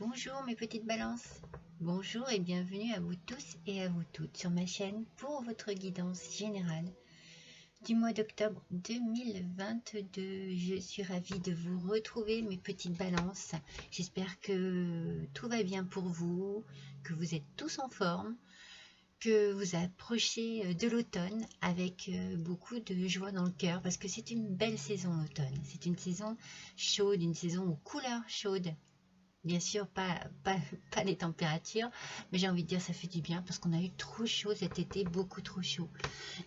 Bonjour mes petites balances, bonjour et bienvenue à vous tous et à vous toutes sur ma chaîne pour votre guidance générale du mois d'octobre 2022. Je suis ravie de vous retrouver mes petites balances. J'espère que tout va bien pour vous, que vous êtes tous en forme, que vous approchez de l'automne avec beaucoup de joie dans le cœur parce que c'est une belle saison l'automne. C'est une saison chaude, une saison aux couleurs chaudes. Bien sûr, pas les températures, mais j'ai envie de dire ça fait du bien parce qu'on a eu trop chaud cet été, beaucoup trop chaud.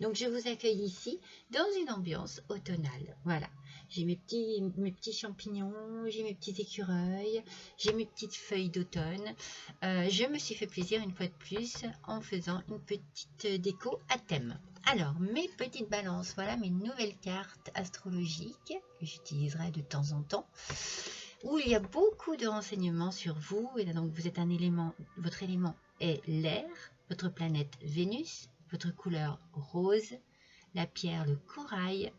Donc je vous accueille ici dans une ambiance automnale. Voilà, j'ai mes petits champignons, j'ai mes petits écureuils, j'ai mes petites feuilles d'automne. Je me suis fait plaisir une fois de plus en faisant une petite déco à thème. Alors, mes petites balances, voilà mes nouvelles cartes astrologiques que j'utiliserai de temps en temps, où il y a beaucoup de renseignements sur vous. Et là, donc, vous êtes un élément, votre élément est l'air, votre planète Vénus, votre couleur rose, la pierre le corail,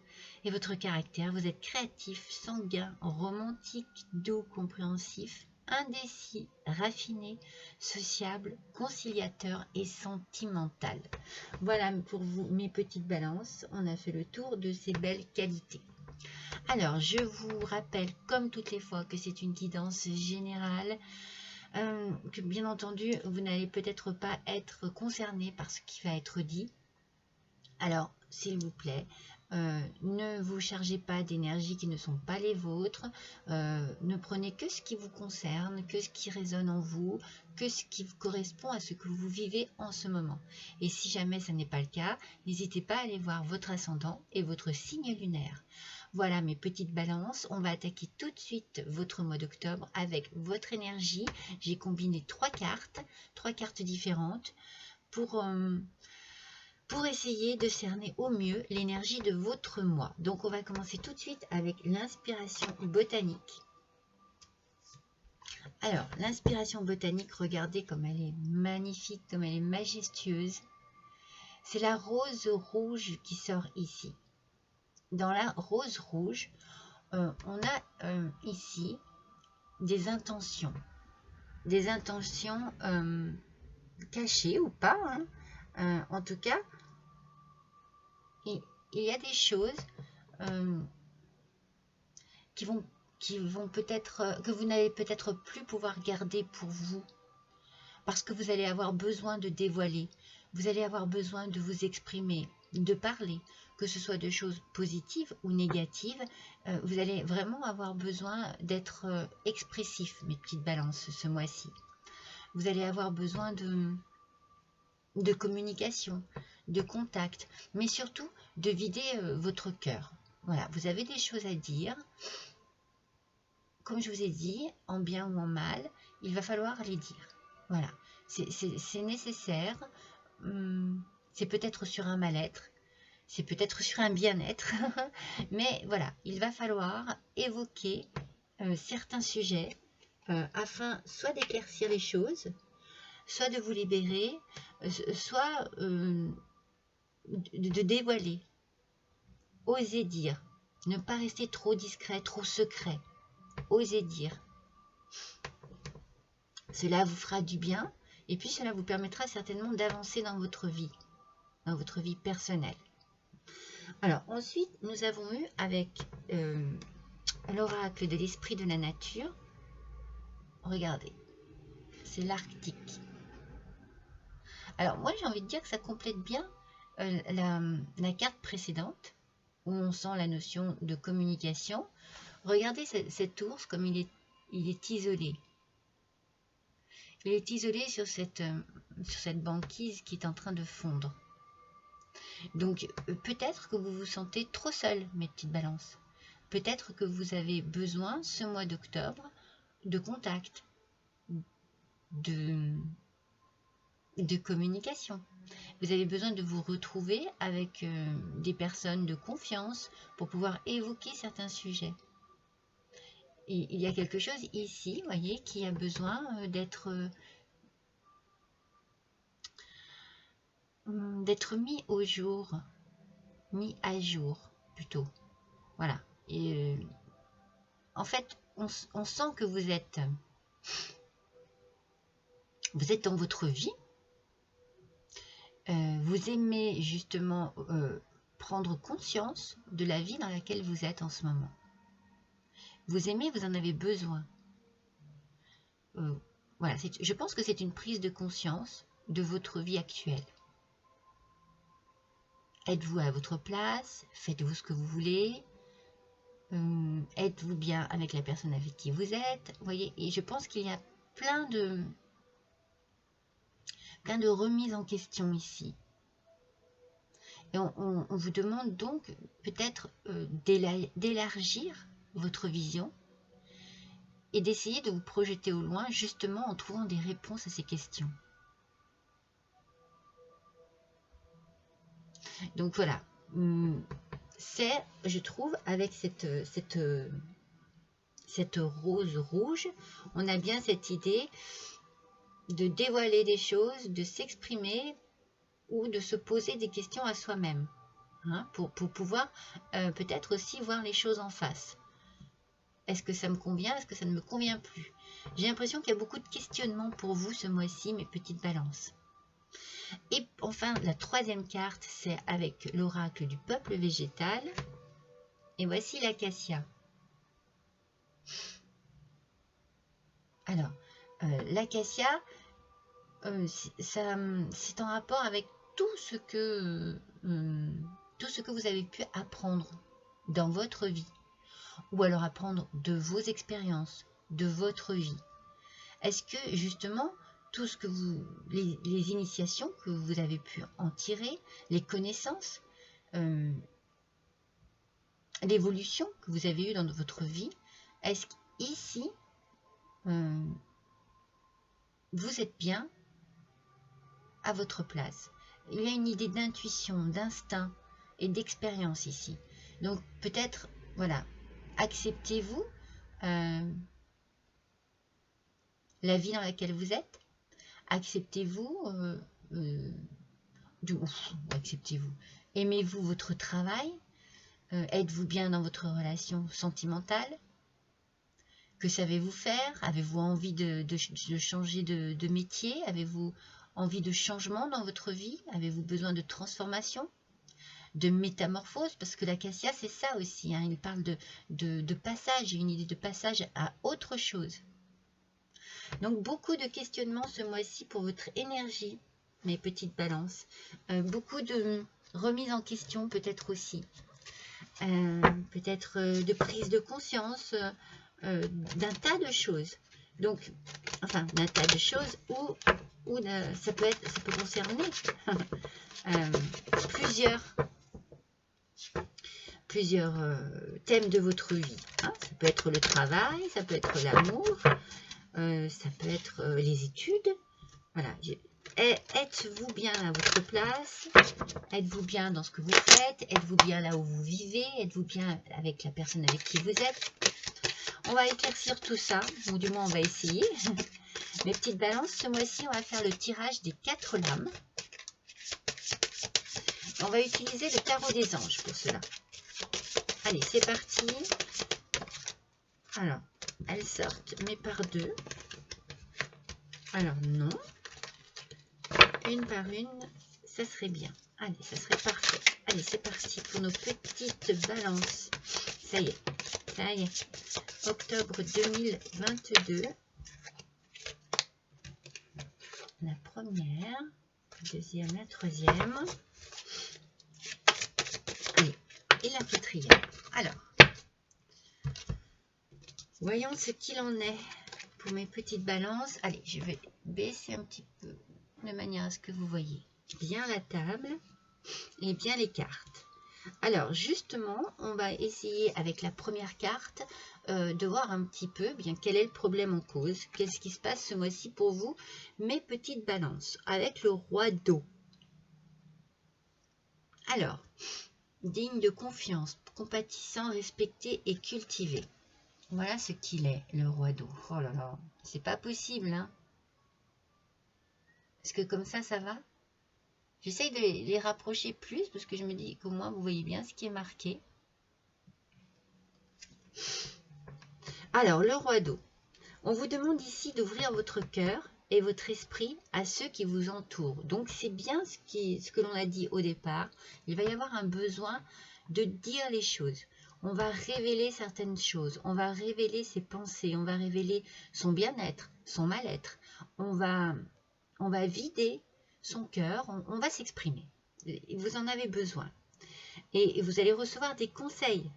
et votre caractère, vous êtes créatif, sanguin, romantique, doux, compréhensif, indécis, raffiné, sociable, conciliateur et sentimental. Voilà pour vous mes petites balances, on a fait le tour de ces belles qualités. Alors, je vous rappelle, comme toutes les fois, que c'est une guidance générale, que bien entendu, vous n'allez peut-être pas être concerné par ce qui va être dit. Alors, s'il vous plaît, ne vous chargez pas d'énergie qui ne sont pas les vôtres, ne prenez que ce qui vous concerne, que ce qui résonne en vous, que ce qui correspond à ce que vous vivez en ce moment. Et si jamais ce n'est pas le cas, n'hésitez pas à aller voir votre ascendant et votre signe lunaire. Voilà mes petites balances, on va attaquer tout de suite votre mois d'octobre avec votre énergie. J'ai combiné trois cartes différentes pour essayer de cerner au mieux l'énergie de votre mois. Donc on va commencer tout de suite avec l'inspiration botanique. Alors l'inspiration botanique, regardez comme elle est magnifique, comme elle est majestueuse. C'est la rose rouge qui sort ici. Dans la rose rouge, on a ici des intentions cachées ou pas, hein. En tout cas, il y a des choses qui vont peut-être, que vous n'allez peut-être plus pouvoir garder pour vous, parce que vous allez avoir besoin de dévoiler, vous allez avoir besoin de vous exprimer, de parler, que ce soit de choses positives ou négatives. Vous allez vraiment avoir besoin d'être expressif, mes petites balances, ce mois-ci. Vous allez avoir besoin de communication, de contact, mais surtout de vider votre cœur. Voilà, vous avez des choses à dire. Comme je vous ai dit, en bien ou en mal, il va falloir les dire. Voilà, c'est nécessaire. C'est peut-être sur un mal-être, c'est peut-être sur un bien-être, mais voilà, il va falloir évoquer certains sujets afin soit d'éclaircir les choses, soit de vous libérer, soit de dévoiler. Osez dire, ne pas rester trop discret, trop secret. Osez dire. Cela vous fera du bien et puis cela vous permettra certainement d'avancer dans votre vie personnelle. Alors ensuite, nous avons eu avec l'oracle de l'esprit de la nature, regardez, c'est l'Arctique. Alors moi j'ai envie de dire que ça complète bien la carte précédente, où on sent la notion de communication. Regardez cet ours comme il est isolé. Il est isolé sur cette banquise qui est en train de fondre. Donc peut-être que vous vous sentez trop seul, mes petites balances. Peut-être que vous avez besoin, ce mois d'octobre, de contact, de communication. Vous avez besoin de vous retrouver avec des personnes de confiance pour pouvoir évoquer certains sujets. Et il y a quelque chose ici, vous voyez, qui a besoin d'être mis au jour, mis à jour plutôt. Voilà. Et en fait, on sent que vous êtes Vous êtes dans votre vie. Vous aimez justement prendre conscience de la vie dans laquelle vous êtes en ce moment. Vous aimez, vous en avez besoin. Voilà, je pense que c'est une prise de conscience de votre vie actuelle. Êtes-vous à votre place? Faites-vous ce que vous voulez? Êtes-vous bien avec la personne avec qui vous êtes? Vous voyez, et je pense qu'il y a plein de remises en question ici. Et on vous demande donc peut-être d'élargir votre vision et d'essayer de vous projeter au loin, justement en trouvant des réponses à ces questions. Donc voilà, c'est, je trouve, avec cette rose rouge, on a bien cette idée de dévoiler des choses, de s'exprimer ou de se poser des questions à soi-même, hein, pour pouvoir peut-être aussi voir les choses en face. Est-ce que ça me convient? Est-ce que ça ne me convient plus? J'ai l'impression qu'il y a beaucoup de questionnements pour vous ce mois-ci, mes petites balances. Et enfin, la troisième carte, c'est avec l'oracle du peuple végétal. Et voici l'acacia. Alors, l'acacia, c'est en rapport avec tout ce que vous avez pu apprendre dans votre vie, ou alors apprendre de vos expériences, de votre vie. Est-ce que justement, tout ce que les initiations que vous avez pu en tirer, les connaissances, l'évolution que vous avez eue dans votre vie, est-ce qu'ici, vous êtes bien à votre place? Il y a une idée d'intuition, d'instinct et d'expérience ici. Donc peut-être, voilà, acceptez-vous la vie dans laquelle vous êtes. Acceptez-vous, acceptez-vous. Aimez-vous votre travail? Êtes-vous bien dans votre relation sentimentale? Que savez-vous faire? Avez-vous envie de changer de métier? Avez-vous envie de changement dans votre vie? Avez-vous besoin de transformation? De métamorphose? Parce que l'acacia, c'est ça aussi, hein, il parle de passage, une idée de passage à autre chose. Donc, beaucoup de questionnements ce mois-ci pour votre énergie, mes petites balances. Beaucoup de remises en question peut-être aussi. Peut-être de prise de conscience d'un tas de choses. Donc, enfin, d'un tas de choses où ça peut concerner plusieurs thèmes de votre vie. Hein. Ça peut être le travail, ça peut être l'amour, ça peut être les études. Voilà. Êtes-vous bien à votre place? Êtes-vous bien dans ce que vous faites? Êtes-vous bien là où vous vivez? Êtes-vous bien avec la personne avec qui vous êtes? On va éclaircir tout ça, ou du moins on va essayer. Mes petites balances, ce mois-ci, on va faire le tirage des 4 lames. On va utiliser le tarot des anges pour cela. Allez, c'est parti. Alors, elles sortent, mais par deux. Alors, non. Une par une, ça serait bien. Allez, ça serait parfait. Allez, c'est parti pour nos petites balances. Ça y est. Octobre 2022. La première, la deuxième, la troisième. Allez, et la quatrième. Alors, voyons ce qu'il en est pour mes petites balances. Allez, je vais baisser un petit peu de manière à ce que vous voyez bien la table et bien les cartes. Alors justement, on va essayer avec la première carte de voir un petit peu bien quel est le problème en cause, qu'est-ce qui se passe ce mois-ci pour vous, mes petites balances, avec le roi d'eau. Alors, digne de confiance, compatissant, respecté et cultivé. Voilà ce qu'il est, le roi d'eau. Oh là là, c'est pas possible, hein. Est-ce que comme ça va? J'essaye de les rapprocher plus parce que je me dis qu'au moins vous voyez bien ce qui est marqué. Alors, le roi d'eau. On vous demande ici d'ouvrir votre cœur et votre esprit à ceux qui vous entourent. Donc c'est bien ce que l'on a dit au départ. Il va y avoir un besoin de dire les choses. On va révéler certaines choses, on va révéler ses pensées, on va révéler son bien-être, son mal-être. On va vider son cœur, on va s'exprimer. Vous en avez besoin. Et vous allez recevoir des conseils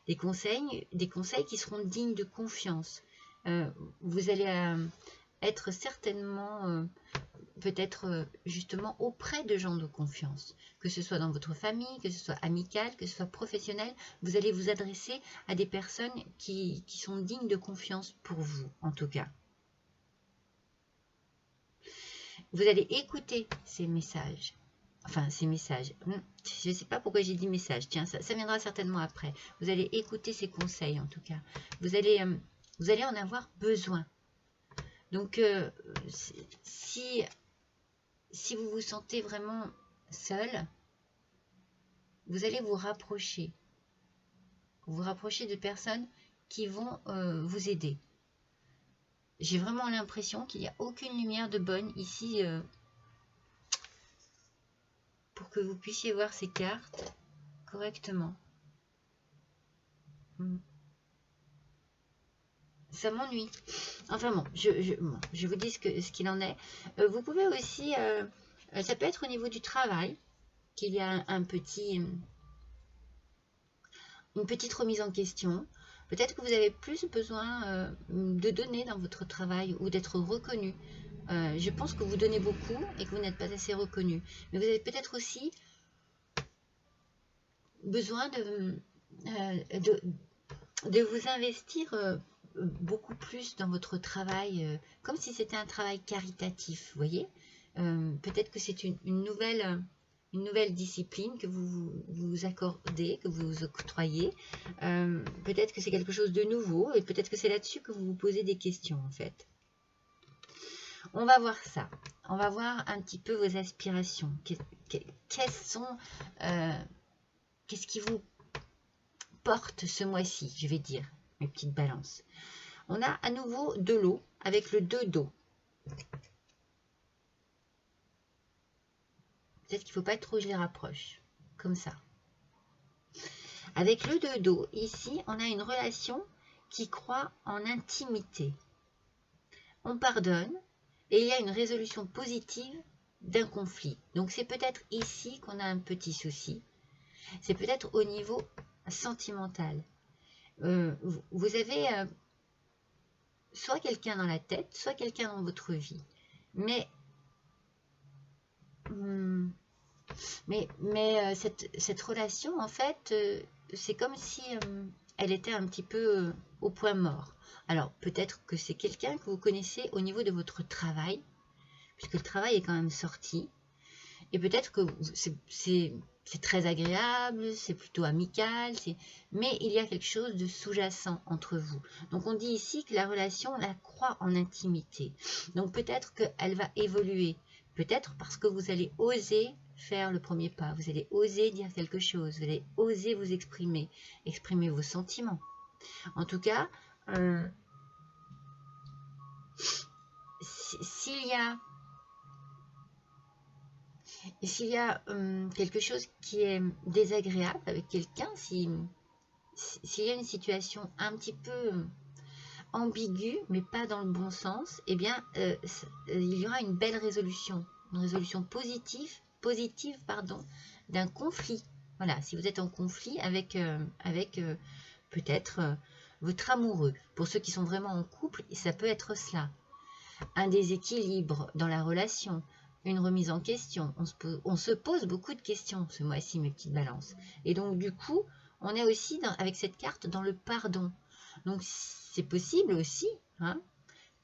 qui seront dignes de confiance. Vous allez être certainement peut-être justement auprès de gens de confiance, que ce soit dans votre famille, que ce soit amical, que ce soit professionnel. Vous allez vous adresser à des personnes qui sont dignes de confiance pour vous, en tout cas. Vous allez écouter ces messages. Enfin, ces messages. Je ne sais pas pourquoi j'ai dit message. Tiens, ça viendra certainement après. Vous allez écouter ces conseils, en tout cas. Vous allez en avoir besoin. Donc, si vous vous sentez vraiment seul, vous allez vous rapprocher. Vous rapprocher de personnes qui vont vous aider. J'ai vraiment l'impression qu'il n'y a aucune lumière de bonne ici pour que vous puissiez voir ces cartes correctement. Ça m'ennuie. Enfin bon, je vous dis ce qu'il en est. Vous pouvez aussi, ça peut être au niveau du travail, qu'il y a une petite remise en question. Peut-être que vous avez plus besoin de donner dans votre travail ou d'être reconnu. Je pense que vous donnez beaucoup et que vous n'êtes pas assez reconnu. Mais vous avez peut-être aussi besoin de vous investir beaucoup plus dans votre travail, comme si c'était un travail caritatif, vous voyez. Peut-être que c'est une nouvelle discipline que vous accordez, que vous octroyez. Peut-être que c'est quelque chose de nouveau et peut-être que c'est là-dessus que vous vous posez des questions, en fait. On va voir ça. On va voir un petit peu vos aspirations. Qu'est-ce qui vous porte ce mois-ci, je vais dire, mes petites balances. On a à nouveau de l'eau avec le 2 d'eau. Peut-être qu'il ne faut pas trop que je les rapproche, comme ça. Avec le 2 d'eau, ici, on a une relation qui croit en intimité. On pardonne et il y a une résolution positive d'un conflit. Donc c'est peut-être ici qu'on a un petit souci. C'est peut-être au niveau sentimental. Vous avez soit quelqu'un dans la tête, soit quelqu'un dans votre vie. Mais cette relation, en fait, c'est comme si elle était un petit peu au point mort. Alors, peut-être que c'est quelqu'un que vous connaissez au niveau de votre travail, puisque le travail est quand même sorti. Et peut-être que c'est très agréable, c'est plutôt amical, mais il y a quelque chose de sous-jacent entre vous. Donc on dit ici que la relation, la croit en intimité. Donc peut-être qu'elle va évoluer. Peut-être parce que vous allez oser faire le premier pas. Vous allez oser dire quelque chose. Vous allez oser vous exprimer vos sentiments. En tout cas, s'il y a quelque chose qui est désagréable avec quelqu'un, s'il y a une situation un petit peu ambiguë, mais pas dans le bon sens, eh bien, il y aura une belle résolution, positive d'un conflit. Voilà, si vous êtes en conflit avec peut-être votre amoureux. Pour ceux qui sont vraiment en couple, ça peut être cela. Un déséquilibre dans la relation, une remise en question. On se pose beaucoup de questions ce mois-ci, mes petites balances. Et donc, du coup, on est aussi, avec cette carte, dans le pardon. Donc, c'est possible aussi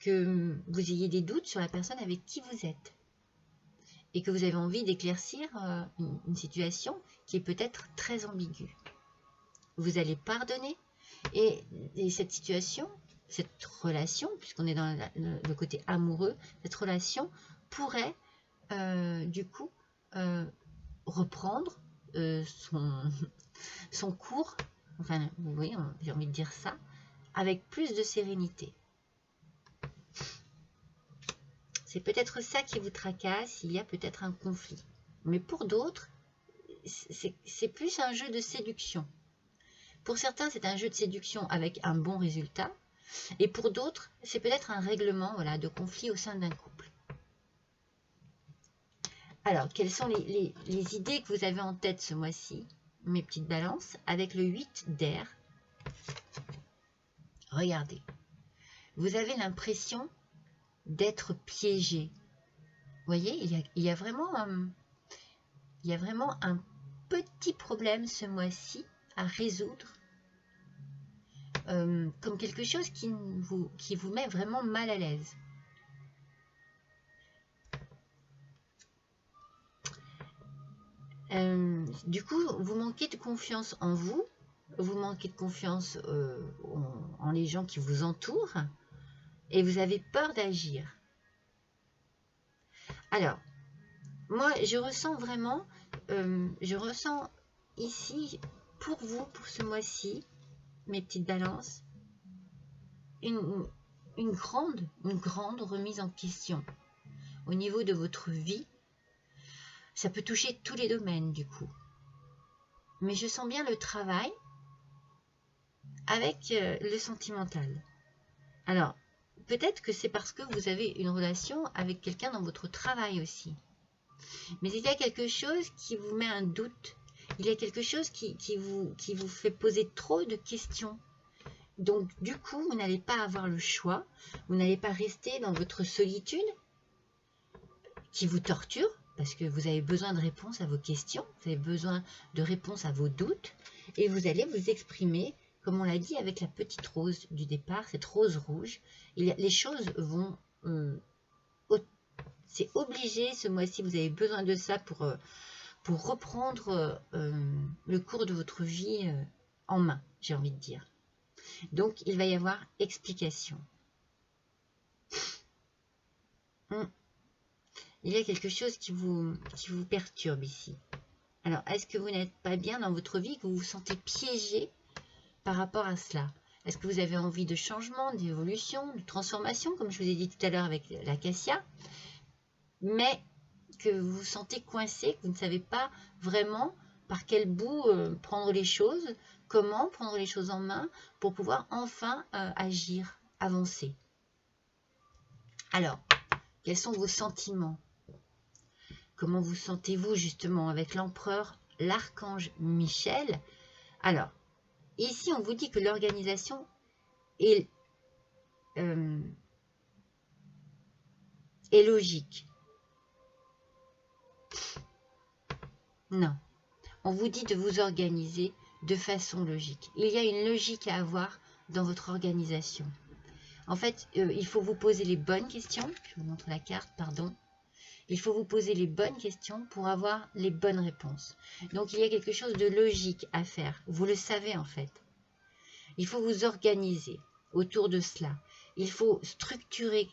que vous ayez des doutes sur la personne avec qui vous êtes. Et que vous avez envie d'éclaircir une situation qui est peut-être très ambiguë. Vous allez pardonner. Et cette situation, cette relation, puisqu'on est dans le côté amoureux, cette relation pourrait du coup reprendre son cours, enfin vous voyez, j'ai envie de dire ça, avec plus de sérénité. C'est peut-être ça qui vous tracasse, il y a peut-être un conflit. Mais pour d'autres, c'est plus un jeu de séduction. Pour certains, c'est un jeu de séduction avec un bon résultat. Et pour d'autres, c'est peut-être un règlement voilà, de conflit au sein d'un couple. Alors, quelles sont les idées que vous avez en tête ce mois-ci, mes petites balances, avec le 8 d'air? Regardez, vous avez l'impression d'être piégé. Vous voyez, il y a vraiment un petit problème ce mois-ci à résoudre, comme quelque chose qui vous met vraiment mal à l'aise. Du coup, vous manquez de confiance en vous, vous manquez de confiance en les gens qui vous entourent, et vous avez peur d'agir. Alors, moi, je ressens vraiment, ici, pour vous, pour ce mois-ci, mes petites balances, une grande remise en question au niveau de votre vie. Ça peut toucher tous les domaines du coup. Mais je sens bien le travail avec le sentimental. Alors, peut-être que c'est parce que vous avez une relation avec quelqu'un dans votre travail aussi. Mais il y a quelque chose qui vous met un doute. Il y a quelque chose qui vous fait poser trop de questions. Donc, du coup, vous n'allez pas avoir le choix. Vous n'allez pas rester dans votre solitude qui vous torture. Parce que vous avez besoin de réponses à vos questions, vous avez besoin de réponses à vos doutes, et vous allez vous exprimer, comme on l'a dit, avec la petite rose du départ, cette rose rouge. Les choses vont... c'est obligé, ce mois-ci, vous avez besoin de ça pour reprendre le cours de votre vie en main, j'ai envie de dire. Donc, il va y avoir explication. Il y a quelque chose qui vous perturbe ici. Alors, est-ce que vous n'êtes pas bien dans votre vie, que vous vous sentez piégé par rapport à cela? Est-ce que vous avez envie de changement, d'évolution, de transformation, comme je vous ai dit tout à l'heure avec l'acacia, mais que vous vous sentez coincé, que vous ne savez pas vraiment par quel bout prendre les choses, comment prendre les choses en main pour pouvoir enfin agir, avancer? Alors, quels sont vos sentiments? Comment vous sentez-vous justement avec l'empereur, l'archange Michel? Alors, ici on vous dit que l'organisation est logique. Non, on vous dit de vous organiser de façon logique. Il y a une logique à avoir dans votre organisation. En fait, il faut vous poser les bonnes questions. Je vous montre la carte, pardon. Il faut vous poser les bonnes questions pour avoir les bonnes réponses. Donc, il y a quelque chose de logique à faire. Vous le savez en fait. Il faut vous organiser autour de cela. Il faut structurer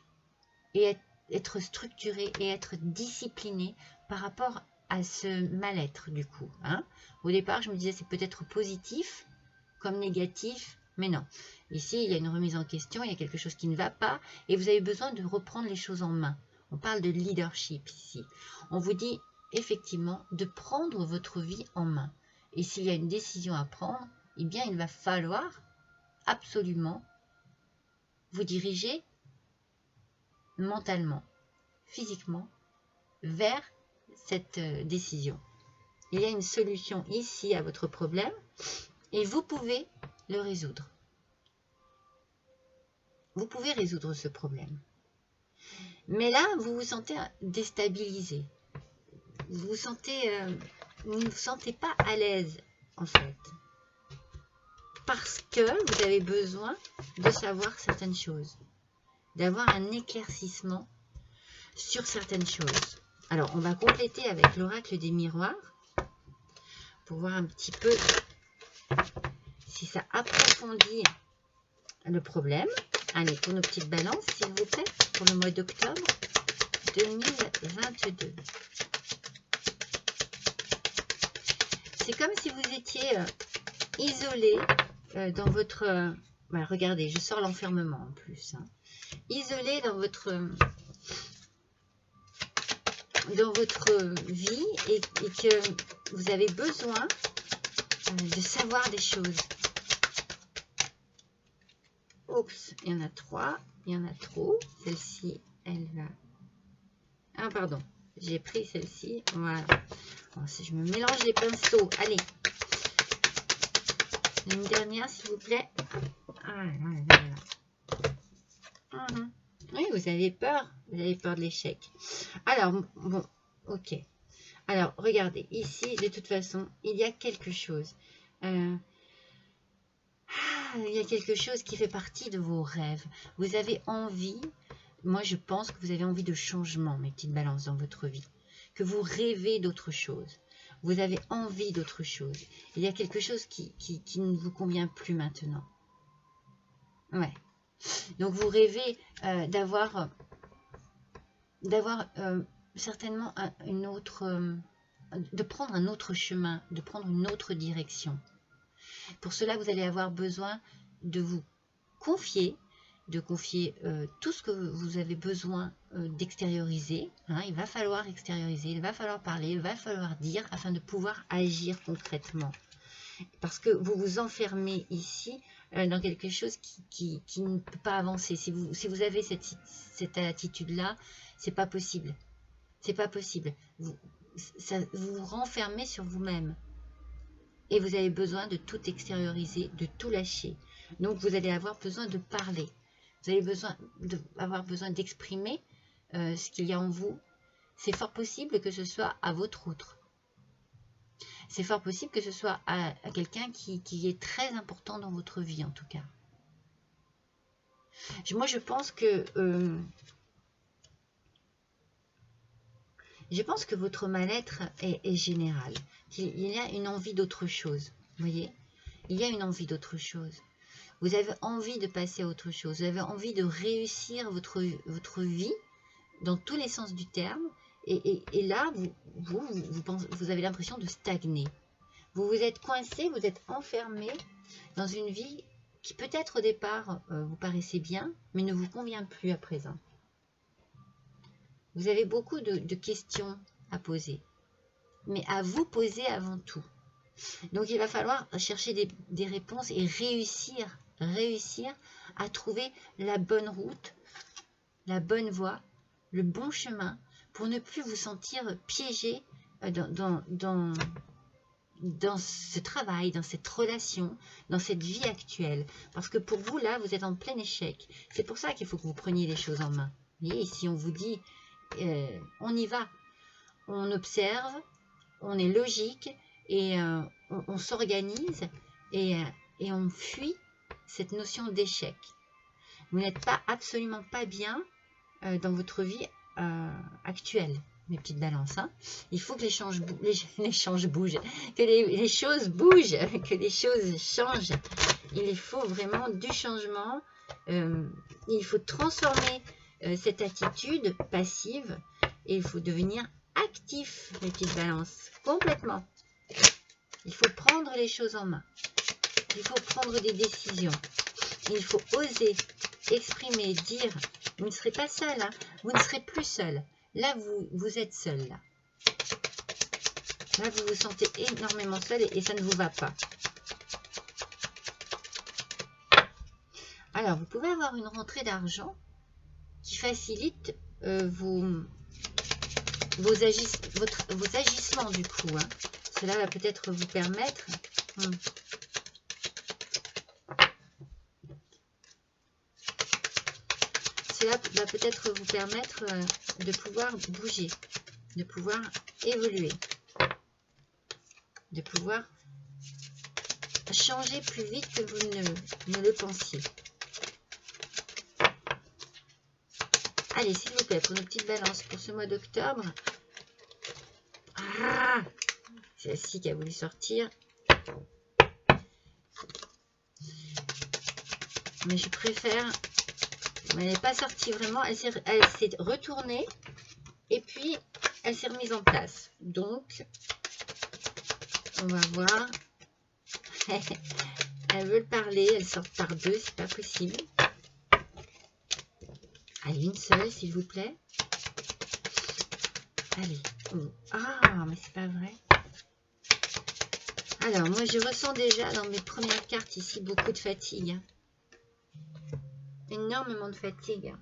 et être structuré et être discipliné par rapport à ce mal-être du coup. Au départ, je me disais c'est peut-être positif comme négatif, mais non. Ici, il y a une remise en question, il y a quelque chose qui ne va pas et vous avez besoin de reprendre les choses en main. On parle de leadership ici. On vous dit effectivement de prendre votre vie en main. Et s'il y a une décision à prendre, eh bien il va falloir absolument vous diriger mentalement, physiquement, vers cette décision. Il y a une solution ici à votre problème et vous pouvez le résoudre. Vous pouvez résoudre ce problème. Mais là, vous vous sentez déstabilisé. Vous ne vous sentez pas à l'aise, en fait. Parce que vous avez besoin de savoir certaines choses. D'avoir un éclaircissement sur certaines choses. Alors, on va compléter avec l'oracle des miroirs. Pour voir un petit peu si ça approfondit le problème. Allez, pour nos petites balances, s'il vous plaît, pour le mois d'octobre 2022. C'est comme si vous étiez isolé dans votre... regardez, je sors l'enfermement en plus. Isolé dans votre dans votre vie et que vous avez besoin de savoir des choses. Oups, il y en a 3, il y en a trop. Celle-ci, elle va... Ah, pardon, j'ai pris celle-ci. Voilà. Bon, si je me mélange les pinceaux, allez. Une dernière, s'il vous plaît. Ah, voilà. Oui, vous avez peur de l'échec. Alors, bon, ok. Alors, regardez, ici, de toute façon, il y a quelque chose. Il y a quelque chose qui fait partie de vos rêves. Vous avez envie, moi je pense que vous avez envie de changement, mes petites balances, dans votre vie. Que vous rêvez d'autre chose. Vous avez envie d'autre chose. Il y a quelque chose qui ne vous convient plus maintenant. Ouais. Donc vous rêvez d'avoir certainement une autre... de prendre un autre chemin, de prendre une autre direction. Pour cela, vous allez avoir besoin de vous confier, tout ce que vous avez besoin d'extérioriser. Hein, il va falloir extérioriser, il va falloir parler, il va falloir dire afin de pouvoir agir concrètement. Parce que vous vous enfermez ici dans quelque chose qui ne peut pas avancer. Si vous avez cette attitude-là, c'est pas possible. C'est pas possible. Vous vous renfermez sur vous-même. Et vous avez besoin de tout extérioriser, de tout lâcher. Donc, vous allez avoir besoin de parler. Vous allez avoir besoin d'exprimer ce qu'il y a en vous. C'est fort possible que ce soit à votre outre. C'est fort possible que ce soit à quelqu'un qui est très important dans votre vie, en tout cas. Moi, je pense que... Je pense que votre mal-être est général. Il y a une envie d'autre chose. Vous voyez? Il y a une envie d'autre chose. Vous avez envie de passer à autre chose. Vous avez envie de réussir votre vie dans tous les sens du terme. Et là, vous avez l'impression de stagner. Vous vous êtes coincé, vous êtes enfermé dans une vie qui peut-être au départ vous paraissait bien, mais ne vous convient plus à présent. Vous avez beaucoup de questions à poser, mais à vous poser avant tout. Donc, il va falloir chercher des réponses et réussir à trouver la bonne route, la bonne voie, le bon chemin pour ne plus vous sentir piégé dans ce travail, dans cette relation, dans cette vie actuelle. Parce que pour vous, là, vous êtes en plein échec. C'est pour ça qu'il faut que vous preniez les choses en main. Vous voyez, si on vous dit... on y va, on observe, on est logique et on s'organise et on fuit cette notion d'échec. Vous n'êtes absolument pas bien dans votre vie actuelle, mes petites balances. Hein. Il faut que les choses bougent, que les choses bougent, que les choses changent. Il faut vraiment du changement. Il faut transformer cette attitude passive et il faut devenir actif, mes petites balances, complètement. Il faut prendre les choses en main. Il faut prendre des décisions. Il faut oser exprimer, dire. Vous ne serez pas seul, hein. Vous ne serez plus seul. Là, vous êtes seul. Là, vous vous sentez énormément seul et ça ne vous va pas. Alors, vous pouvez avoir une rentrée d'argent qui facilite vos agissements du coup. Hein. Cela va peut-être vous permettre... Cela va peut-être vous permettre de pouvoir bouger, de pouvoir évoluer, de pouvoir changer plus vite que vous ne le pensiez. Allez, s'il vous plaît, pour nos petites balances pour ce mois d'octobre. Ah, c'est celle-ci qui a voulu sortir. Mais je préfère... Elle n'est pas sortie vraiment. Elle s'est retournée. Et puis, elle s'est remise en place. Donc, on va voir. Elles veulent parler. Elles sortent par deux. C'est pas possible. Allez, une seule, s'il vous plaît. Allez. Oh. Ah, mais c'est pas vrai. Alors, moi, je ressens déjà dans mes premières cartes ici beaucoup de fatigue. Énormément de fatigue.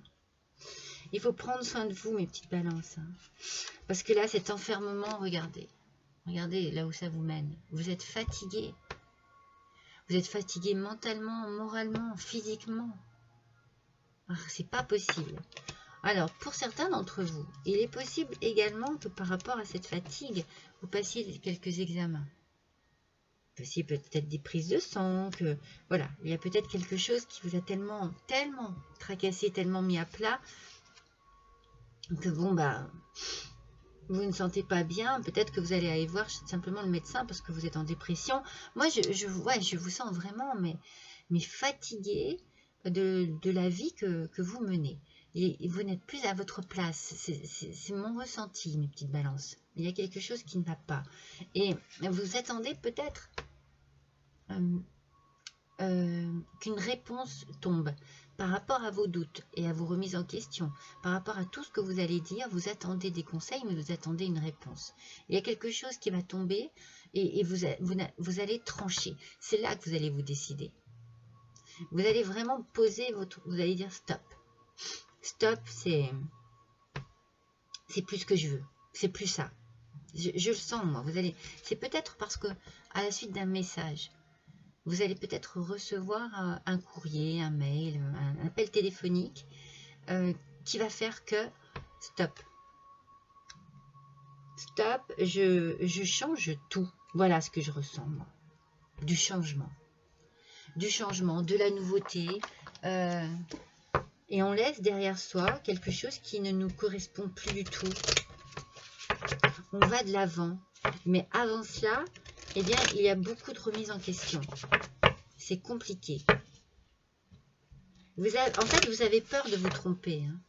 Il faut prendre soin de vous, mes petites balances. Parce que là, cet enfermement, regardez. Regardez là où ça vous mène. Vous êtes fatigué. Vous êtes fatigué mentalement, moralement, physiquement. C'est pas possible. Alors, pour certains d'entre vous, il est possible également que par rapport à cette fatigue, vous passiez quelques examens. Possible peut-être des prises de sang, que voilà, il y a peut-être quelque chose qui vous a tellement tracassé, tellement mis à plat, que bon, bah, vous ne sentez pas bien, peut-être que vous allez aller voir simplement le médecin parce que vous êtes en dépression. Moi, je vous sens vraiment mais fatigué de la vie que vous menez. Et vous n'êtes plus à votre place. C'est mon ressenti, mes petites balances. Il y a quelque chose qui ne va pas. Et vous attendez peut-être qu'une réponse tombe par rapport à vos doutes et à vos remises en question, par rapport à tout ce que vous allez dire. Vous attendez des conseils, mais vous attendez une réponse. Il y a quelque chose qui va tomber et vous allez trancher. C'est là que vous allez vous décider. Vous allez vraiment poser vous allez dire stop. Stop, c'est plus ce que je veux. C'est plus ça. Je le sens, moi. C'est peut-être parce que à la suite d'un message, vous allez peut-être recevoir un courrier, un mail, un appel téléphonique qui va faire que stop. Stop, je change tout. Voilà ce que je ressens, moi. Du changement. Du changement, de la nouveauté. Et on laisse derrière soi quelque chose qui ne nous correspond plus du tout. On va de l'avant. Mais avant cela, eh bien, il y a beaucoup de remises en question. C'est compliqué. En fait, vous avez peur de vous tromper. Hein.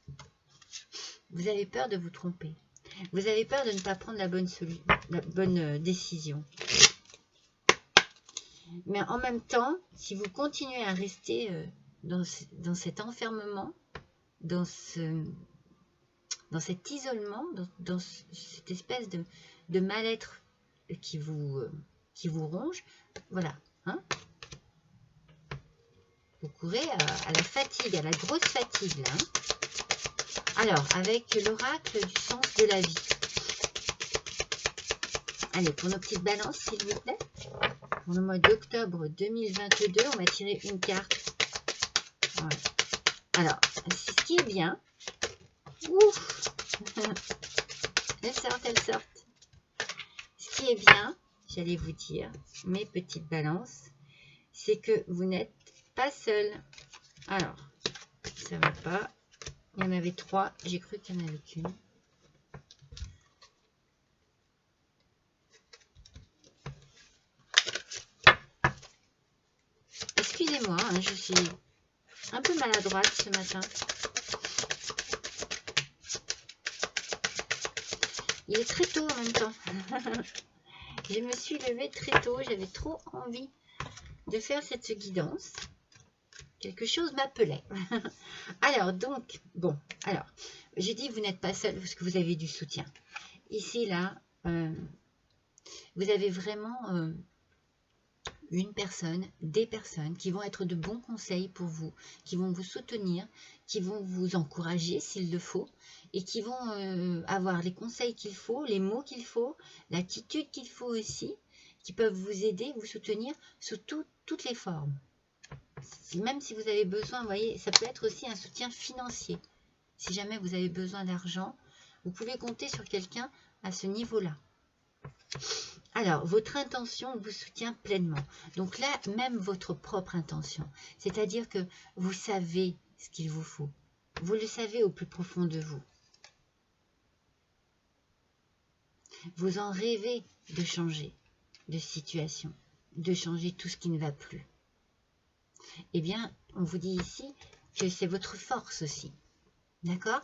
Vous avez peur de vous tromper. Vous avez peur de ne pas prendre la bonne décision. Mais en même temps, si vous continuez à rester dans cet enfermement, dans cet isolement, dans cette espèce de mal-être qui vous ronge, voilà. Hein, vous courez à la fatigue, à la grosse fatigue, là. Hein. Alors, avec l'oracle du sens de la vie. Allez, pour nos petites balances, s'il vous plaît. Pour le mois d'octobre 2022, on va tirer une carte. Voilà. Alors, ce qui est bien. Ouf. Elles sortent. Ce qui est bien, j'allais vous dire, mes petites balances, c'est que vous n'êtes pas seul. Alors, ça va pas. Il y en avait 3, j'ai cru qu'il n'y en avait qu'une. Excusez-moi, hein, je suis un peu maladroite ce matin. Il est très tôt en même temps. Je me suis levée très tôt, j'avais trop envie de faire cette guidance. Quelque chose m'appelait. Alors, donc, bon, alors, j'ai dit vous n'êtes pas seul parce que vous avez du soutien. Ici, là, vous avez vraiment une personne, des personnes qui vont être de bons conseils pour vous, qui vont vous soutenir, qui vont vous encourager s'il le faut, et qui vont avoir les conseils qu'il faut, les mots qu'il faut, l'attitude qu'il faut aussi, qui peuvent vous aider, vous soutenir sous toutes les formes. Même si vous avez besoin, vous voyez, ça peut être aussi un soutien financier. Si jamais vous avez besoin d'argent, vous pouvez compter sur quelqu'un à ce niveau-là. Alors, votre intention vous soutient pleinement. Donc là, même votre propre intention. C'est-à-dire que vous savez ce qu'il vous faut. Vous le savez au plus profond de vous. Vous en rêvez de changer de situation, de changer tout ce qui ne va plus. Eh bien, on vous dit ici que c'est votre force aussi. D'accord?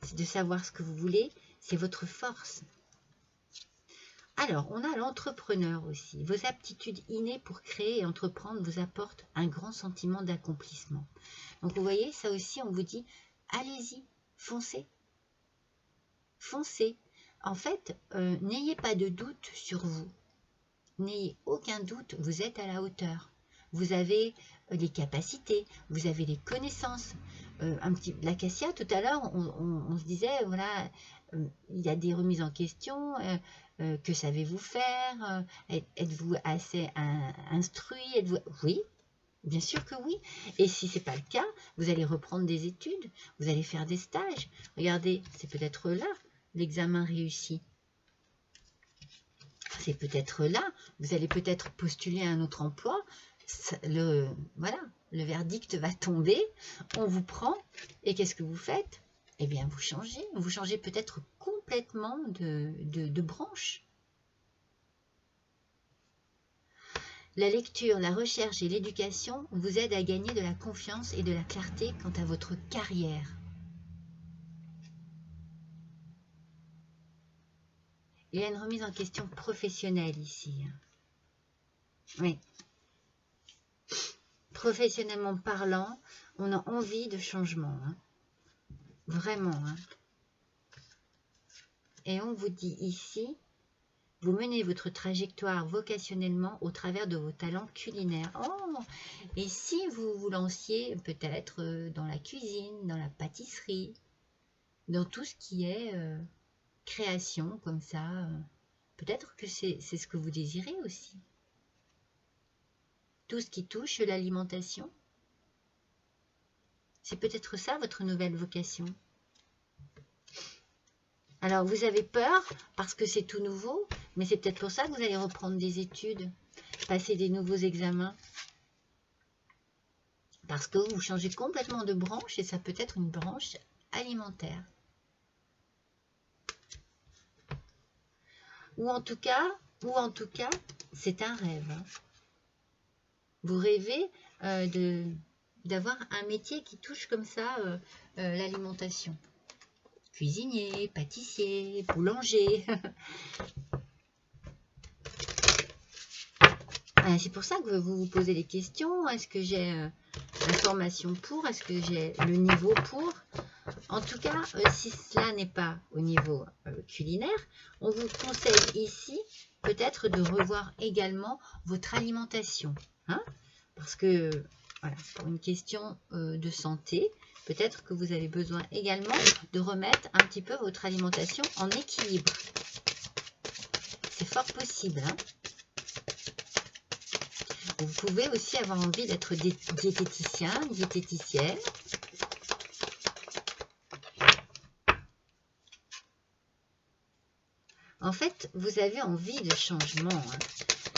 C'est de savoir ce que vous voulez, c'est votre force. Alors, on a l'entrepreneur aussi. Vos aptitudes innées pour créer et entreprendre vous apportent un grand sentiment d'accomplissement. Donc, vous voyez, ça aussi, on vous dit, allez-y, foncez. Foncez. en fait, n'ayez pas de doute sur vous. N'ayez aucun doute, vous êtes à la hauteur. Vous avez les capacités, vous avez les connaissances. L'Acacia, tout à l'heure, on se disait, voilà, il y a des remises en question, que savez-vous faire, êtes-vous assez instruit, oui, bien sûr que oui. Et si ce n'est pas le cas, vous allez reprendre des études, vous allez faire des stages. Regardez, c'est peut-être là l'examen réussi. C'est peut-être là, vous allez peut-être postuler à un autre emploi. Voilà, le verdict va tomber, on vous prend, et qu'est-ce que vous faites? Eh bien, vous changez peut-être complètement de branche. La lecture, la recherche et l'éducation vous aident à gagner de la confiance et de la clarté quant à votre carrière. Il y a une remise en question professionnelle ici. Oui. Professionnellement parlant, on a envie de changement. Hein. Vraiment. Hein. Et on vous dit ici, vous menez votre trajectoire vocationnellement au travers de vos talents culinaires. Oh, et si vous vous lanciez peut-être dans la cuisine, dans la pâtisserie, dans tout ce qui est création comme ça, peut-être que c'est ce que vous désirez aussi. Tout ce qui touche l'alimentation, c'est peut-être ça votre nouvelle vocation. Alors vous avez peur parce que c'est tout nouveau, mais c'est peut-être pour ça que vous allez reprendre des études, passer des nouveaux examens. Parce que vous changez complètement de branche et ça peut être une branche alimentaire. Ou en tout cas, c'est un rêve. Hein. Vous rêvez d'avoir un métier qui touche comme ça l'alimentation. Cuisinier, pâtissier, boulanger. C'est pour ça que vous vous posez des questions. Est-ce que j'ai la formation pour? Est-ce que j'ai le niveau pour? En tout cas, si cela n'est pas au niveau culinaire, on vous conseille ici peut-être de revoir également votre alimentation. Hein, parce que, voilà, pour une question de santé, peut-être que vous avez besoin également de remettre un petit peu votre alimentation en équilibre. C'est fort possible. Hein. Vous pouvez aussi avoir envie d'être diététicien, diététicienne. En fait, vous avez envie de changement. Hein.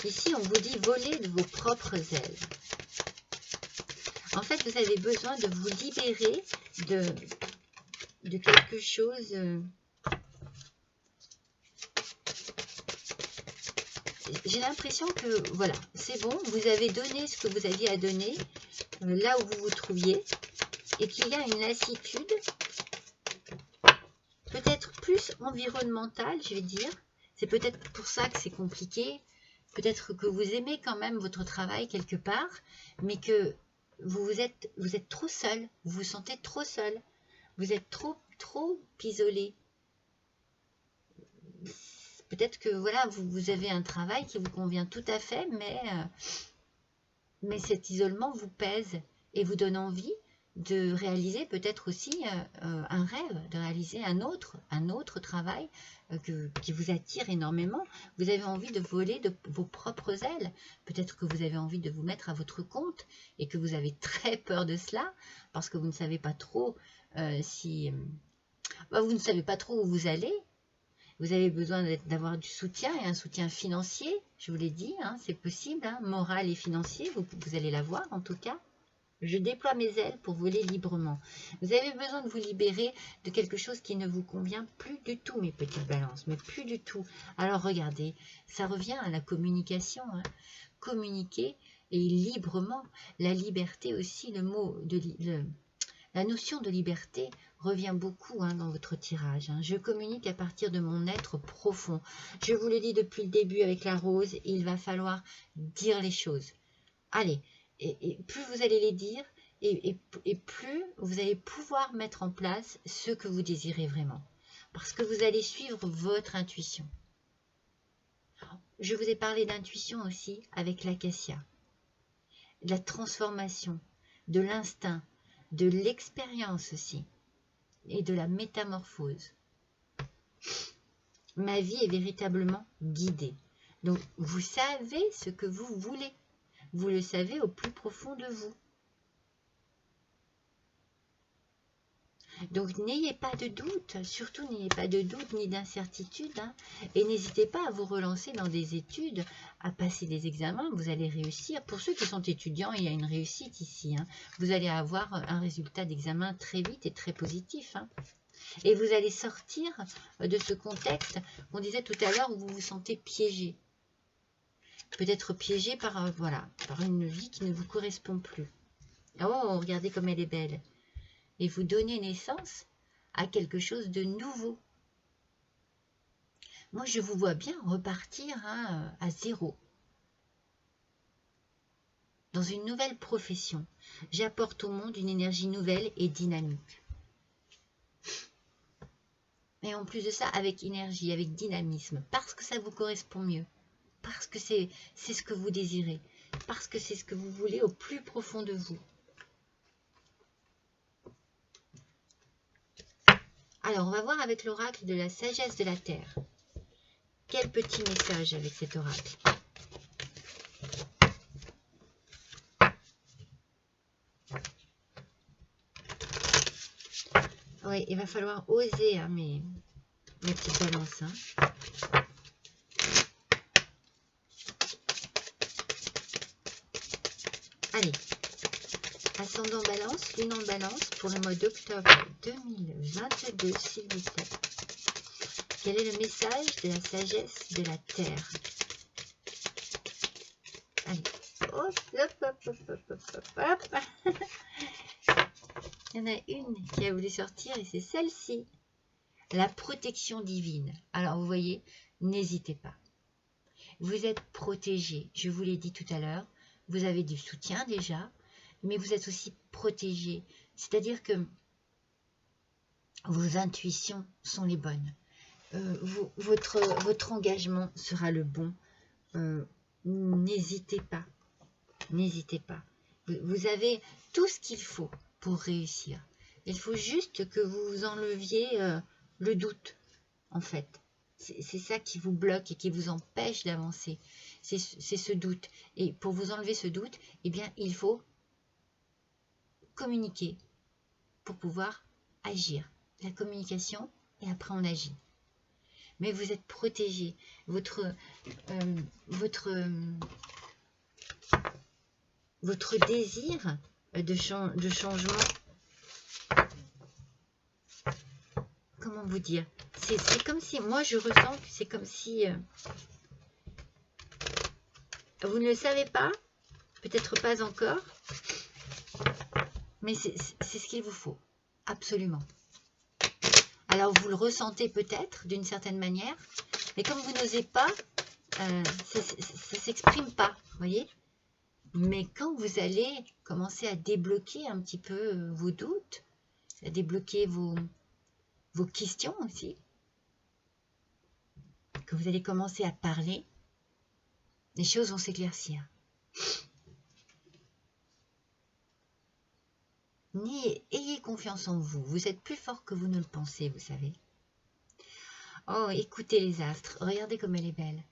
Ici, on vous dit voler de vos propres ailes. En fait, vous avez besoin de vous libérer de quelque chose. J'ai l'impression que, voilà, c'est bon, vous avez donné ce que vous aviez à donner, là où vous vous trouviez, et qu'il y a une lassitude, peut-être plus environnementale, je vais dire. C'est peut-être pour ça que c'est compliqué. Peut-être que vous aimez quand même votre travail quelque part, mais que vous êtes trop seul, vous vous sentez trop seul, vous êtes trop isolé. Peut-être que voilà, vous avez un travail qui vous convient tout à fait, mais cet isolement vous pèse et vous donne envie de réaliser peut-être aussi un rêve, de réaliser un autre travail qui vous attire énormément. Vous avez envie de voler de vos propres ailes. Peut-être que vous avez envie de vous mettre à votre compte et que vous avez très peur de cela parce que vous ne savez pas trop vous ne savez pas trop où vous allez. Vous avez besoin d'avoir du soutien et un soutien financier, je vous l'ai dit, hein, c'est possible, hein, moral et financier, vous allez l'avoir en tout cas. Je déploie mes ailes pour voler librement. Vous avez besoin de vous libérer de quelque chose qui ne vous convient plus du tout, mes petites balances, mais plus du tout. Alors regardez, ça revient à la communication. Hein. Communiquer et librement. La liberté aussi, la notion de liberté revient beaucoup dans votre tirage. Hein. Je communique à partir de mon être profond. Je vous le dis depuis le début avec la rose, il va falloir dire les choses. Allez, et plus vous allez les dire, et plus vous allez pouvoir mettre en place ce que vous désirez vraiment. parce que vous allez suivre votre intuition. Je vous ai parlé d'intuition aussi avec l'acacia, de la transformation, de l'instinct, de l'expérience aussi, et de la métamorphose. Ma vie est véritablement guidée. Donc, vous savez ce que vous voulez. Vous le savez au plus profond de vous. Donc, n'ayez pas de doute, surtout n'ayez pas de doute ni d'incertitude. Hein, et n'hésitez pas à vous relancer dans des études, à passer des examens, vous allez réussir. Pour ceux qui sont étudiants, il y a une réussite ici. Hein, vous allez avoir un résultat d'examen très vite et très positif. Hein. Et vous allez sortir de ce contexte qu'on disait tout à l'heure où vous vous sentez piégé. Peut-être piégé par, voilà, par une vie qui ne vous correspond plus. Oh, regardez comme elle est belle. Et vous donnez naissance à quelque chose de nouveau. Moi, je vous vois bien repartir hein, à zéro. Dans une nouvelle profession. J'apporte au monde une énergie nouvelle et dynamique. Et en plus de ça, avec énergie, avec dynamisme, parce que ça vous correspond mieux. Parce que c'est ce que vous désirez. Parce que c'est ce que vous voulez au plus profond de vous. Alors, on va voir avec l'oracle de la sagesse de la Terre. Quel petit message avec cet oracle. Oui, il va falloir oser, hein, mes petites balances. Hein. Allez, ascendant balance, lune en balance pour le mois d'octobre 2022, s'il vous plaît. Quel est le message de la sagesse de la Terre? Allez, hop, hop, hop, hop, hop, hop, hop. Il y en a une qui a voulu sortir et c'est celle-ci. La protection divine. Alors, vous voyez, n'hésitez pas. Vous êtes protégé, je vous l'ai dit tout à l'heure. Vous avez du soutien déjà, mais vous êtes aussi protégé. C'est-à-dire que vos intuitions sont les bonnes. Votre engagement sera le bon. N'hésitez pas. N'hésitez pas. Vous avez tout ce qu'il faut pour réussir. Il faut juste que vous enleviez le doute, en fait. C'est ça qui vous bloque et qui vous empêche d'avancer. C'est ce doute. Et pour vous enlever ce doute, eh bien, il faut communiquer pour pouvoir agir. La communication, et après on agit. Mais vous êtes protégé. Votre désir de changement, comment vous dire, c'est comme si, moi je ressens que c'est comme si vous ne le savez pas, peut-être pas encore, mais c'est ce qu'il vous faut, absolument. Alors vous le ressentez peut-être d'une certaine manière, mais comme vous n'osez pas, ça ne s'exprime pas, vous voyez. Mais quand vous allez commencer à débloquer un petit peu vos doutes, à débloquer vos questions aussi, que vous allez commencer à parler, les choses vont s'éclaircir. Ayez confiance en vous. Vous êtes plus fort que vous ne le pensez, vous savez. Oh, écoutez les astres. Regardez comme elle est belle.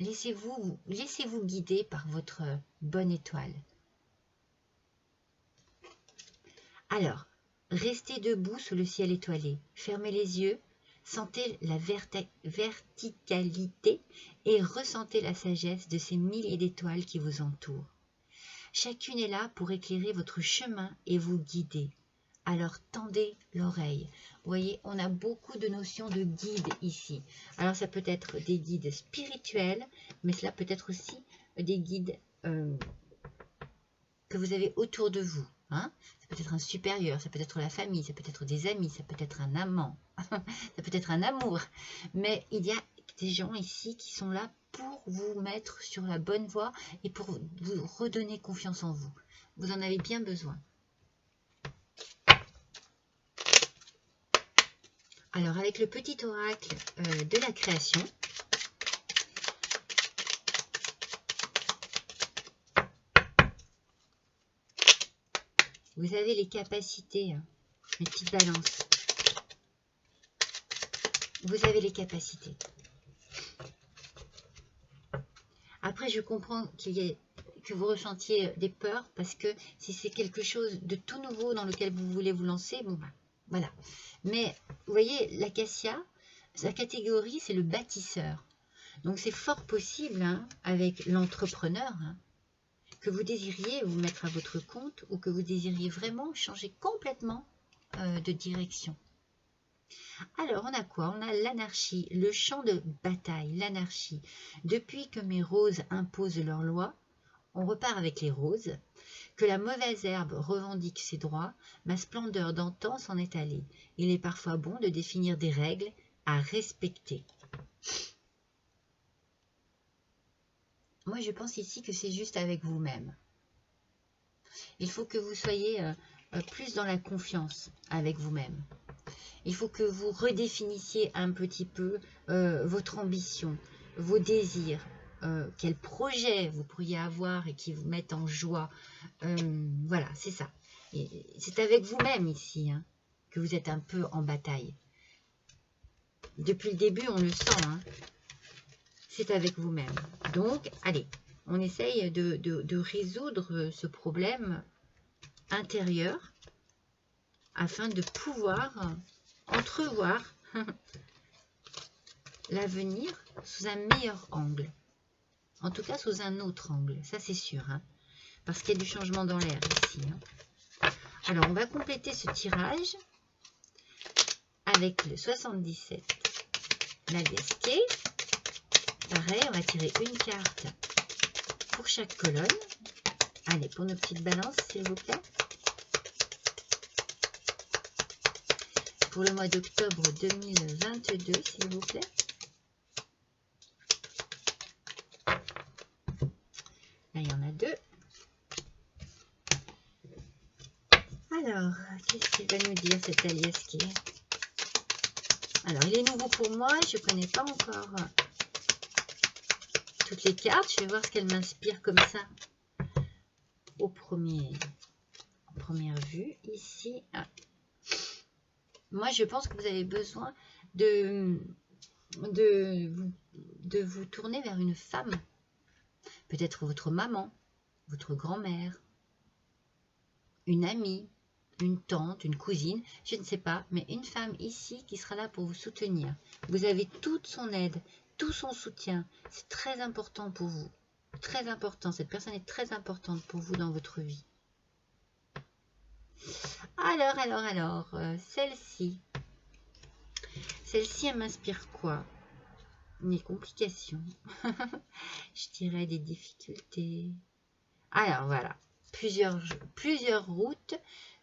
Laissez-vous guider par votre bonne étoile. Alors, restez debout sous le ciel étoilé. Fermez les yeux. Sentez la verticalité et ressentez la sagesse de ces milliers d'étoiles qui vous entourent. Chacune est là pour éclairer votre chemin et vous guider. Alors tendez l'oreille. Vous voyez, on a beaucoup de notions de guides ici. Alors ça peut être des guides spirituels, mais cela peut être aussi des guides que vous avez autour de vous. Hein? Ça peut être un supérieur, ça peut être la famille, ça peut être des amis, ça peut être un amant, ça peut être un amour. Mais il y a des gens ici qui sont là pour vous mettre sur la bonne voie et pour vous redonner confiance en vous. Vous en avez bien besoin. Alors, avec le petit oracle de la création, vous avez les capacités, mes petites balances. Vous avez les capacités. Après, je comprends que vous ressentiez des peurs, parce que si c'est quelque chose de tout nouveau dans lequel vous voulez vous lancer, bon ben, voilà. Mais, vous voyez, l'acacia, sa catégorie, c'est le bâtisseur. Donc, c'est fort possible, hein, avec l'entrepreneur, hein, que vous désiriez vous mettre à votre compte ou que vous désiriez vraiment changer complètement de direction. Alors, on a quoi? On a l'anarchie, le champ de bataille, l'anarchie. Depuis que mes roses imposent leurs lois, on repart avec les roses. Que la mauvaise herbe revendique ses droits, ma splendeur d'antan s'en est allée. Il est parfois bon de définir des règles à respecter. Moi, je pense ici que c'est juste avec vous-même. Il faut que vous soyez plus dans la confiance avec vous-même. Il faut que vous redéfinissiez un petit peu votre ambition, vos désirs, quels projets vous pourriez avoir et qui vous mettent en joie. Voilà, c'est ça. C'est avec vous-même ici, hein, que vous êtes un peu en bataille. Depuis le début, on le sent, hein. C'est avec vous-même. Donc, allez, on essaye de résoudre ce problème intérieur afin de pouvoir entrevoir l'avenir sous un meilleur angle. En tout cas, sous un autre angle, ça c'est sûr, hein, parce qu'il y a du changement dans l'air ici. Hein. Alors, on va compléter ce tirage avec le 77, la Desquée. Pareil, on va tirer une carte pour chaque colonne. Allez, pour nos petites balances, s'il vous plaît. Pour le mois d'octobre 2022, s'il vous plaît. Là, il y en a deux. Alors, qu'est-ce qu'il va nous dire, cet Aliasqué? Alors, il est nouveau pour moi. Je ne connais pas encore toutes les cartes. Je vais voir ce qu'elle m'inspire comme ça. En première vue, ici. Ah. Moi, je pense que vous avez besoin de vous tourner vers une femme. Peut-être votre maman, votre grand-mère, une amie, une tante, une cousine, je ne sais pas, mais une femme ici qui sera là pour vous soutenir. Vous avez toute son aide, tout son soutien. C'est très important pour vous. Très important. Cette personne est très importante pour vous dans votre vie. Alors, celle-ci, elle m'inspire quoi? Des complications. Je dirais des difficultés. Alors, voilà. Plusieurs routes,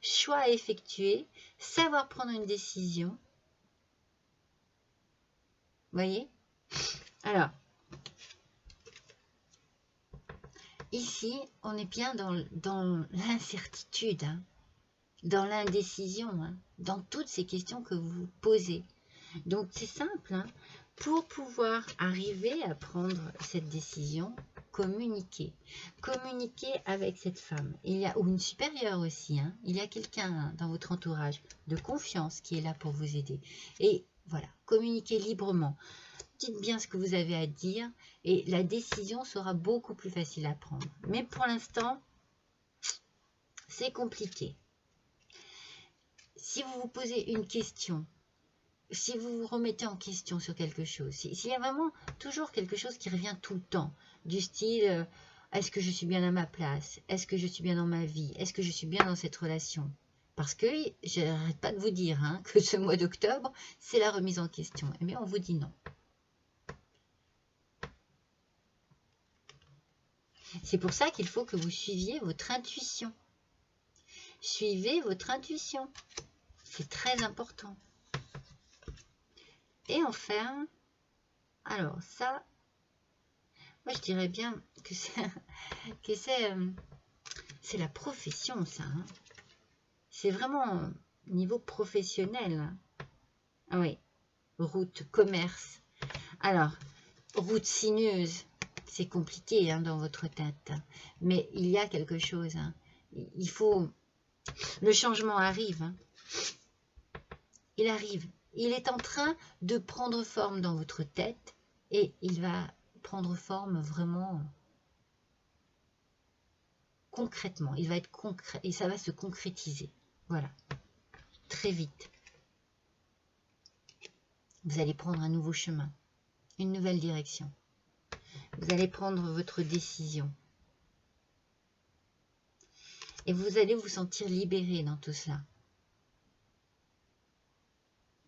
choix à effectuer, savoir prendre une décision. Vous voyez? Alors, ici, on est bien dans l'incertitude, hein, dans l'indécision, hein, dans toutes ces questions que vous vous posez. Donc, c'est simple, hein, pour pouvoir arriver à prendre cette décision, communiquer. Communiquer avec cette femme. Ou une supérieure aussi, hein. Il y a quelqu'un dans votre entourage de confiance qui est là pour vous aider. Et voilà, communiquez librement. Dites bien ce que vous avez à dire et la décision sera beaucoup plus facile à prendre. Mais pour l'instant, c'est compliqué. Si vous vous posez une question, si vous vous remettez en question sur quelque chose, s'il y a vraiment toujours quelque chose qui revient tout le temps, du style est-ce que je suis bien à ma place? Est-ce que je suis bien dans ma vie? Est-ce que je suis bien dans cette relation? Parce que je n'arrête pas de vous dire, hein, que ce mois d'octobre, c'est la remise en question. Eh bien, on vous dit non. C'est pour ça qu'il faut que vous suiviez votre intuition. Suivez votre intuition. C'est très important. Et enfin, alors ça, moi je dirais bien que c'est la profession, ça. Hein. C'est vraiment niveau professionnel. Oui, route, commerce. Alors, route sinueuse, c'est compliqué hein, dans votre tête. Mais il y a quelque chose. Hein. Il faut... Le changement arrive. Hein. Il arrive. Il est en train de prendre forme dans votre tête et il va prendre forme vraiment concrètement. Il va être concret et ça va se concrétiser. Voilà. Très vite. Vous allez prendre un nouveau chemin, une nouvelle direction. Vous allez prendre votre décision. Et vous allez vous sentir libéré dans tout cela.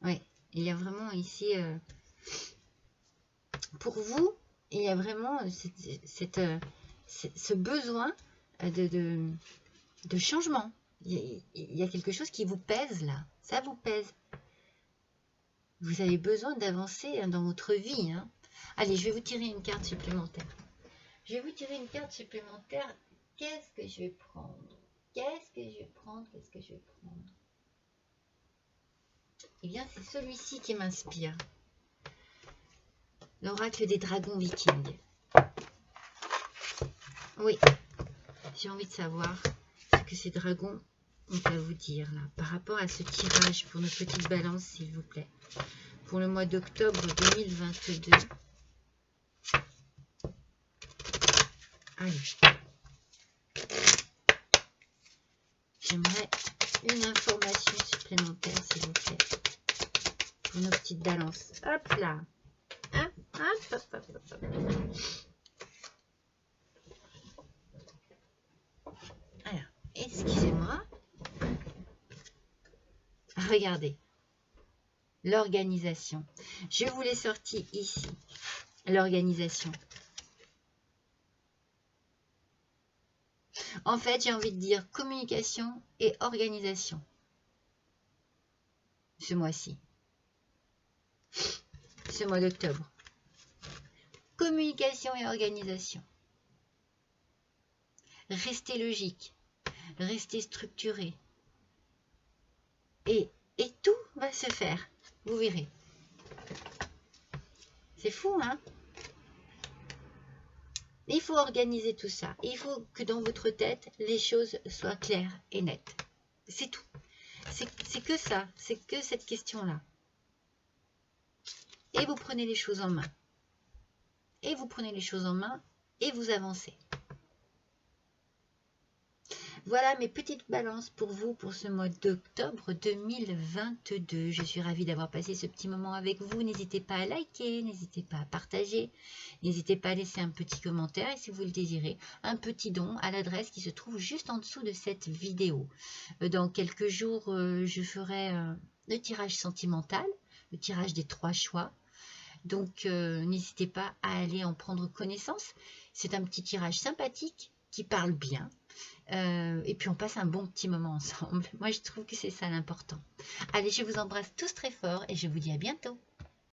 Oui, il y a vraiment ici, pour vous, il y a vraiment ce besoin de changement. Il y a quelque chose qui vous pèse là, ça vous pèse. Vous avez besoin d'avancer dans votre vie. Hein. Allez, je vais vous tirer une carte supplémentaire. Je vais vous tirer une carte supplémentaire. Qu'est-ce que je vais prendre? Qu'est-ce que je vais prendre? Qu'est-ce que je vais prendre? Eh bien, c'est celui-ci qui m'inspire. L'oracle des dragons vikings. Oui, j'ai envie de savoir ce que ces dragons ont à vous dire là, par rapport à ce tirage pour nos petites balances, s'il vous plaît. Pour le mois d'octobre 2022. Allez. J'aimerais une information supplémentaire, s'il vous plaît. Pour nos petites balances. Hop là. Hein? Hop, hop, hop, hop, hop. Alors, excusez-moi. Regardez. L'organisation. Je vous l'ai sorti ici. L'organisation. En fait, j'ai envie de dire communication et organisation. Ce mois-ci. Ce mois d'octobre. Communication et organisation. Restez logique. Restez structuré. Et tout va se faire. Vous verrez. C'est fou, hein? Il faut organiser tout ça. Il faut que dans votre tête, les choses soient claires et nettes. C'est tout. C'est que ça. C'est que cette question-là. Et vous prenez les choses en main. Et vous prenez les choses en main et vous avancez. Voilà mes petites balances pour vous pour ce mois d'octobre 2022. Je suis ravie d'avoir passé ce petit moment avec vous. N'hésitez pas à liker, n'hésitez pas à partager, n'hésitez pas à laisser un petit commentaire et si vous le désirez, un petit don à l'adresse qui se trouve juste en dessous de cette vidéo. Dans quelques jours, je ferai le tirage sentimental, le tirage des 3 choix. Donc, n'hésitez pas à aller en prendre connaissance. C'est un petit tirage sympathique qui parle bien. Et puis, on passe un bon petit moment ensemble. Moi, je trouve que c'est ça l'important. Allez, je vous embrasse tous très fort et je vous dis à bientôt.